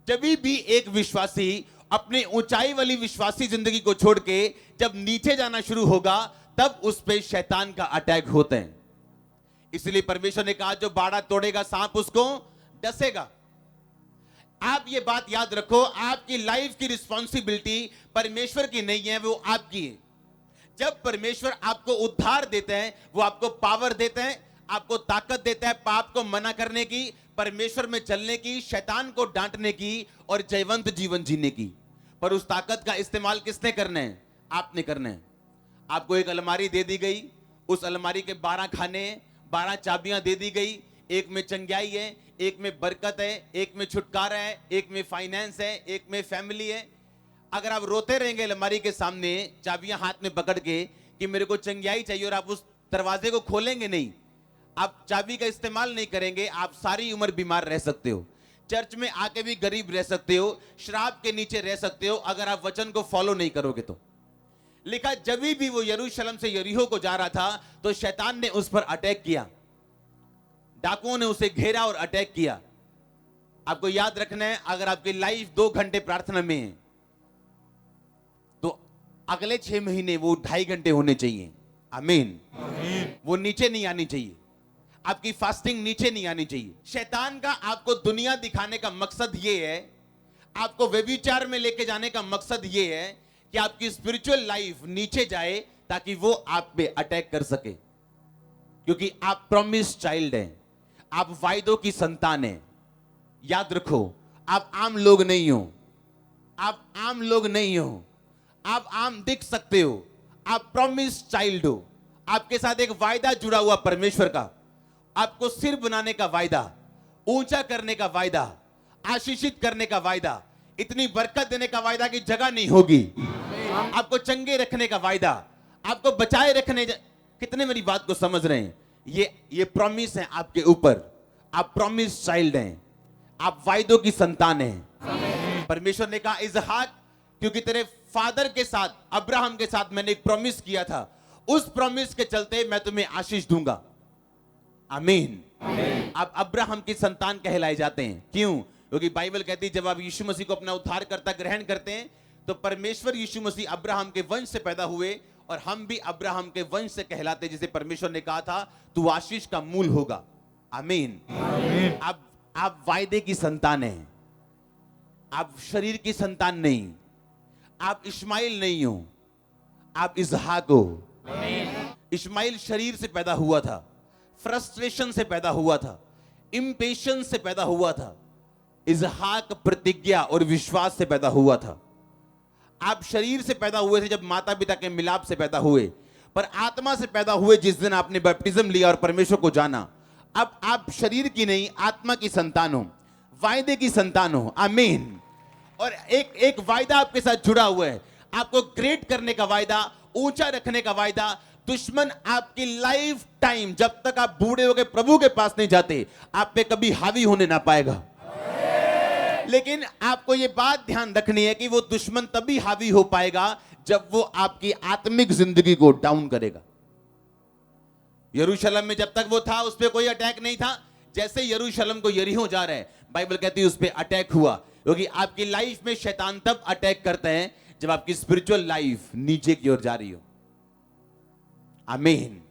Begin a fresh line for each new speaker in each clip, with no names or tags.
जब भी एक विश्वासी अपनी ऊंचाई वाली विश्वासी जिंदगी को छोड़ के जब नीचे जाना शुरू होगा, तब उस पे शैतान का अटैक होते हैं। इसलिए परमेश्वर ने कहा जो बाड़ा तोड़ेगा सांप उसको डसेगा। आप ये बात याद रखो, आपकी लाइफ की रिस्पॉन्सिबिलिटी परमेश्वर की नहीं है, वो आपकी है। जब परमेश्वर आपको उद्धार देते हैं, वो आपको पावर देते हैं, आपको ताकत देता है पाप को मना करने की, परमेश्वर में चलने की, शैतान को डांटने की और जयवंत जीवन जीने की। पर उस ताकत का इस्तेमाल किसने करना है? आपने करना है। आपको एक अलमारी दे दी गई, उस अलमारी के 12 खाने, 12 चाबियां दे दी गई। एक में चंगाई है, एक में बरकत है, एक में छुटकारा है, एक में फाइनेंस है, एक में फैमिली है। अगर आप रोते रहेंगे अलमारी के सामने चाबियां हाथ में पकड़ के कि मेरे को चंगाई चाहिए, और आप उस दरवाजे को खोलेंगे नहीं, आप चाबी का इस्तेमाल नहीं करेंगे, आप सारी उम्र बीमार रह सकते हो, चर्च में आके भी गरीब रह सकते हो, श्राप के नीचे रह सकते हो, अगर आप वचन को फॉलो नहीं करोगे तो। लिखा जब भी वो यरूशलेम से यरीहो को जा रहा था तो शैतान ने उस पर अटैक किया, डाकुओं ने उसे घेरा और अटैक किया। आपको याद रखना है, अगर आपकी लाइफ 2 घंटे प्रार्थना में है तो अगले 6 महीने वो 2.5 घंटे होने चाहिए। आमीन। वो नीचे नहीं आनी चाहिए, आपकी फास्टिंग नीचे नहीं आनी चाहिए। शैतान का आपको दुनिया दिखाने का मकसद ये है, आपको व्यभिचार में लेके जाने का मकसद ये है कि आपकी स्पिरिचुअल लाइफ नीचे जाए ताकि वो आप पे अटैक कर सके, क्योंकि आप प्रॉमिस चाइल्ड हैं, आप वायदों की संतान हैं। याद रखो, आप आम लोग नहीं हो, आप आम लोग नहीं हो, आप आम दिख सकते हो, आप प्रॉमिस चाइल्ड हो। आपके साथ एक वायदा जुड़ा हुआ परमेश्वर का, आपको सिर बनाने का वायदा, ऊंचा करने का वायदा, आशीषित करने का वायदा, इतनी बरकत देने का वायदा कि जगह नहीं होगी, आपको चंगे रखने का वायदा, आपको बचाए रखने। कितने मेरी बात को समझ रहे हैं? ये प्रॉमिस है आपके ऊपर। आप प्रॉमिस चाइल्ड हैं, आप वायदों की संतान हैं। परमेश्वर ने कहा इसहाक, क्योंकि तेरे फादर के साथ, अब्राहम के साथ मैंने एक प्रॉमिस किया था, उस प्रॉमिस के चलते मैं तुम्हें आशीष दूंगा। आमीन। आप अब्राहम की संतान कहलाए जाते हैं। क्यों? क्योंकि बाइबल कहती है जब आप यीशु मसीह को अपना उद्धारकर्ता ग्रहण करते हैं तो परमेश्वर यीशु मसीह अब्राहम के वंश से पैदा हुए, और हम भी अब्राहम के वंश से कहलाते हैं, जिसे परमेश्वर ने कहा था तू आशीष का मूल होगा। आमीन। आप वायदे की संतान हैं, आप शरीर की संतान नहीं, आप इस्माइल नहीं हो, आप इसहाक हो। इस्माइल शरीर से पैदा हुआ था, फ्रस्ट्रेशन से पैदा हुआ था, इंपेशेंस से पैदा हुआ था। इसहाक प्रतिज्ञा और विश्वास से पैदा हुआ था। आप शरीर से पैदा हुए थे जब माता पिता के मिलाप से पैदा हुए, पर आत्मा से पैदा हुए जिस दिन आपने बैप्टिज्म लिया और परमेश्वर को जाना। अब आप शरीर की नहीं, आत्मा की संतान हो, वायदे की संतान हो। आमीन। और एक वायदा आपके साथ जुड़ा हुआ है, आपको ग्रेट करने का वायदा, ऊंचा रखने का वायदा। दुश्मन आपकी लाइफ टाइम, जब तक आप बूढ़े हो गए प्रभु के पास नहीं जाते, आप पे कभी हावी होने ना पाएगा। लेकिन आपको यह बात ध्यान रखनी है कि वो दुश्मन तभी हावी हो पाएगा जब वो आपकी आत्मिक जिंदगी को डाउन करेगा। यरूशलेम में जब तक वो था उस पर कोई अटैक नहीं था। जैसे यरूशलेम को यरीहो जा रहा है, बाइबल कहती है उस पर अटैक हुआ। क्योंकि आपकी लाइफ में शैतान तब अटैक करते हैं जब आपकी स्पिरिचुअल लाइफ नीचे की ओर जा रही हो। आमीन।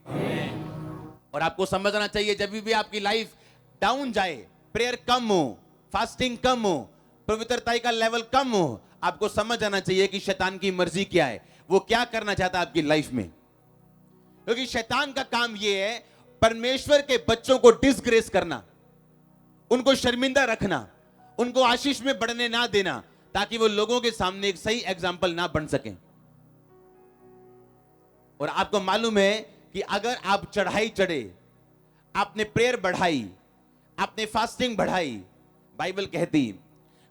और आपको समझना चाहिए जब भी आपकी लाइफ डाउन जाए, प्रेयर कम हो, फास्टिंग कम हो, पवित्रता का लेवल कम हो, आपको समझ आना चाहिए कि शैतान की मर्जी क्या है, वो क्या करना चाहता है आपकी लाइफ में। क्योंकि शैतान का काम यह है परमेश्वर के बच्चों को डिसग्रेस करना, उनको शर्मिंदा रखना, उनको आशीष में बढ़ने ना देना, ताकि वो लोगों के सामने एक सही एग्जाम्पल ना बन सके। और आपको मालूम है कि अगर आप चढ़ाई चढ़े, आपने प्रेयर बढ़ाई, आपने फास्टिंग बढ़ाई, बाइबल कहती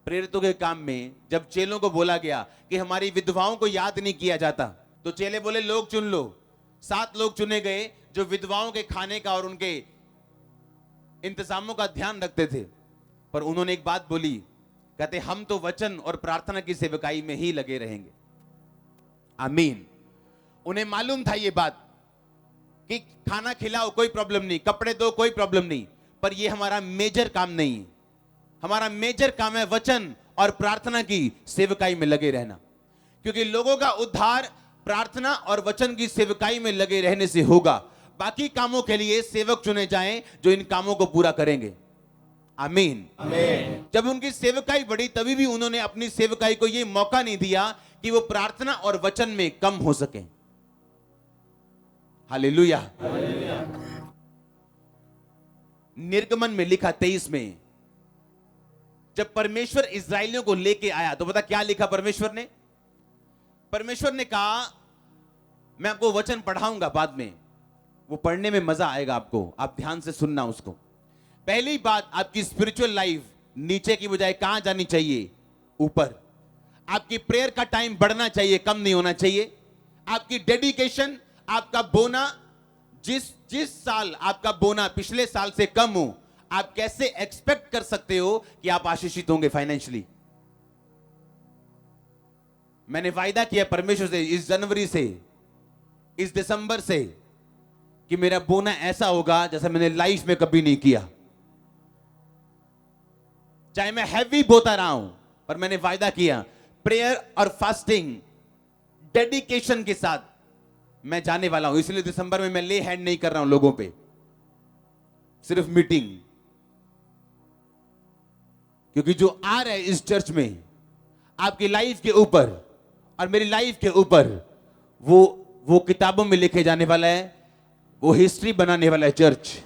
प्रेरितों के काम में जब चेलों को बोला गया कि हमारी विधवाओं को याद नहीं किया जाता, तो चेले बोले लोग चुन लो। 7 लोग चुने गए जो विधवाओं के खाने का और उनके इंतजामों का ध्यान रखते थे। पर उन्होंने एक बात बोली, कहते हम तो वचन और प्रार्थना की सेवकाई में ही लगे रहेंगे। आमीन। उन्हें मालूम था ये बात कि खाना खिलाओ कोई प्रॉब्लम नहीं, कपड़े दो कोई प्रॉब्लम नहीं, पर ये हमारा मेजर काम नहीं है। हमारा मेजर काम है वचन और प्रार्थना की सेवकाई में लगे रहना, क्योंकि लोगों का उद्धार प्रार्थना और वचन की सेवकाई में लगे रहने से होगा। बाकी कामों के लिए सेवक चुने जाएं जो इन कामों को पूरा करेंगे। आमीन।
आमीन।
जब उनकी सेवकाई बढ़ी तभी भी उन्होंने अपनी सेवकाई को यह मौका नहीं दिया कि वो प्रार्थना और वचन में कम हो सके। हालेलुया। निर्गमन में लिखा 23 में, जब परमेश्वर इस्राएलियों को लेके आया तो पता क्या लिखा परमेश्वर ने? परमेश्वर ने कहा मैं आपको वचन पढ़ाऊंगा बाद में, वो पढ़ने में मजा आएगा आपको, आप ध्यान से सुनना उसको। पहली बात, आपकी स्पिरिचुअल लाइफ नीचे की बजाय कहां जानी चाहिए? ऊपर। आपकी प्रेयर का टाइम बढ़ना चाहिए, कम नहीं होना चाहिए। आपकी डेडिकेशन, आपका बोना, जिस साल आपका बोना पिछले साल से कम हो, आप कैसे एक्सपेक्ट कर सकते हो कि आप आशीषित होंगे फाइनेंशियली? मैंने वायदा किया परमेश्वर से इस जनवरी से, इस दिसंबर से, कि मेरा बोना ऐसा होगा जैसा मैंने लाइफ में कभी नहीं किया। चाहे मैं हैवी बोता रहा हूं, पर मैंने वायदा किया प्रेयर और फास्टिंग डेडिकेशन के साथ मैं जाने वाला हूं। इसलिए दिसंबर में मैं ले हैंड नहीं कर रहा हूं लोगों पे, सिर्फ मीटिंग। क्योंकि जो आ रहा है इस चर्च में आपकी लाइफ के ऊपर और मेरी लाइफ के ऊपर, वो किताबों में लिखे जाने वाला है, वो हिस्ट्री बनाने वाला है चर्च।